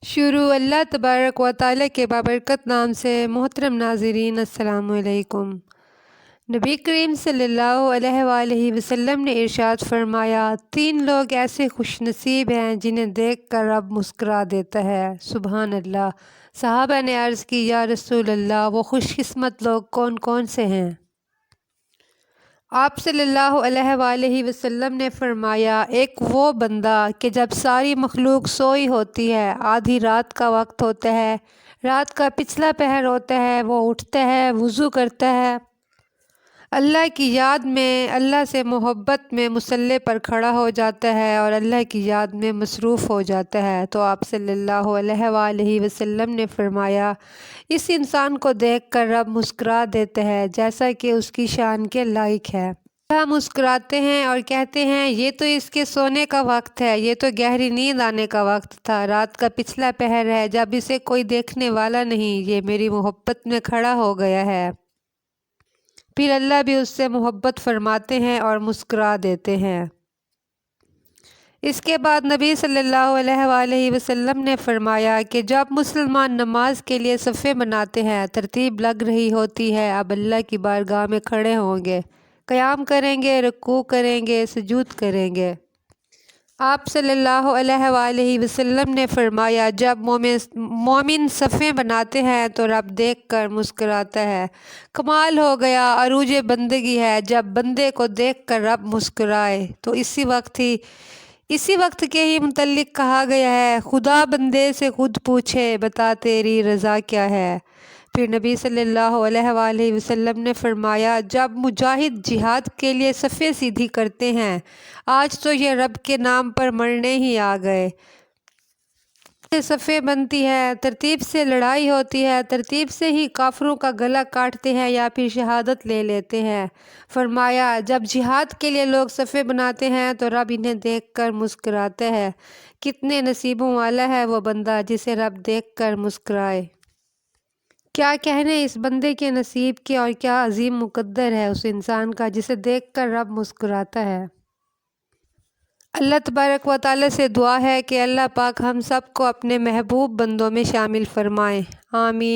شروع اللہ تبارک و تعالیٰ کے بابرکت نام سے۔ محترم ناظرین السلام علیکم۔ نبی کریم صلی اللہ علیہ وآلہ وسلم نے ارشاد فرمایا، 3 لوگ ایسے خوش نصیب ہیں جنہیں دیکھ کر رب مسکرا دیتا ہے۔ سبحان اللہ۔ صحابہ نے عرض کی، یا رسول اللہ، وہ خوش قسمت لوگ کون کون سے ہیں؟ آپ صلی اللہ علیہ وآلہ وسلم نے فرمایا، ایک وہ بندہ کہ جب ساری مخلوق سوئی ہوتی ہے، آدھی رات کا وقت ہوتا ہے، رات کا پچھلا پہر ہوتا ہے، وہ اٹھتا ہے، وضو کرتا ہے، اللہ کی یاد میں، اللہ سے محبت میں مصلی پر کھڑا ہو جاتا ہے اور اللہ کی یاد میں مصروف ہو جاتا ہے۔ تو آپ صلی اللہ علیہ وآلہ وسلم نے فرمایا، اس انسان کو دیکھ کر رب مسکرا دیتا ہے جیسا کہ اس کی شان کے لائق ہے۔ اللہ مسکراتے ہیں اور کہتے ہیں، یہ تو اس کے سونے کا وقت ہے، یہ تو گہری نیند آنے کا وقت تھا، رات کا پچھلا پہر ہے، جب اسے کوئی دیکھنے والا نہیں، یہ میری محبت میں کھڑا ہو گیا ہے۔ پھر اللہ بھی اس سے محبت فرماتے ہیں اور مسکرا دیتے ہیں۔ اس کے بعد نبی صلی اللہ علیہ وآلہ وسلم نے فرمایا کہ جب مسلمان نماز کے لیے صفیں بناتے ہیں، ترتیب لگ رہی ہوتی ہے، اب اللہ کی بارگاہ میں کھڑے ہوں گے، قیام کریں گے، رکوع کریں گے، سجود کریں گے۔ آپ صلی اللہ علیہ وآلہ وسلم نے فرمایا، جب مومن صفیں بناتے ہیں تو رب دیکھ کر مسکراتا ہے۔ کمال ہو گیا، عروج بندگی ہے جب بندے کو دیکھ کر رب مسکرائے۔ تو اسی وقت کے ہی متعلق کہا گیا ہے، خدا بندے سے خود پوچھے، بتا تیری رضا کیا ہے۔ پھر نبی صلی اللہ علیہ وآلہ وسلم نے فرمایا، جب مجاہد جہاد کے لیے صفیں سیدھی کرتے ہیں، آج تو یہ رب کے نام پر مرنے ہی آ گئے۔ صفیں بنتی ہے، ترتیب سے لڑائی ہوتی ہے، ترتیب سے ہی کافروں کا گلا کاٹتے ہیں یا پھر شہادت لے لیتے ہیں۔ فرمایا، جب جہاد کے لیے لوگ صفیں بناتے ہیں تو رب انہیں دیکھ کر مسکراتا ہے۔ کتنے نصیبوں والا ہے وہ بندہ جسے رب دیکھ کر مسکرائے۔ کیا کہنے اس بندے کے نصیب کے، اور کیا عظیم مقدر ہے اس انسان کا جسے دیکھ کر رب مسکراتا ہے۔ اللہ تبارک و تعالیٰ سے دعا ہے کہ اللہ پاک ہم سب کو اپنے محبوب بندوں میں شامل فرمائے۔ آمین۔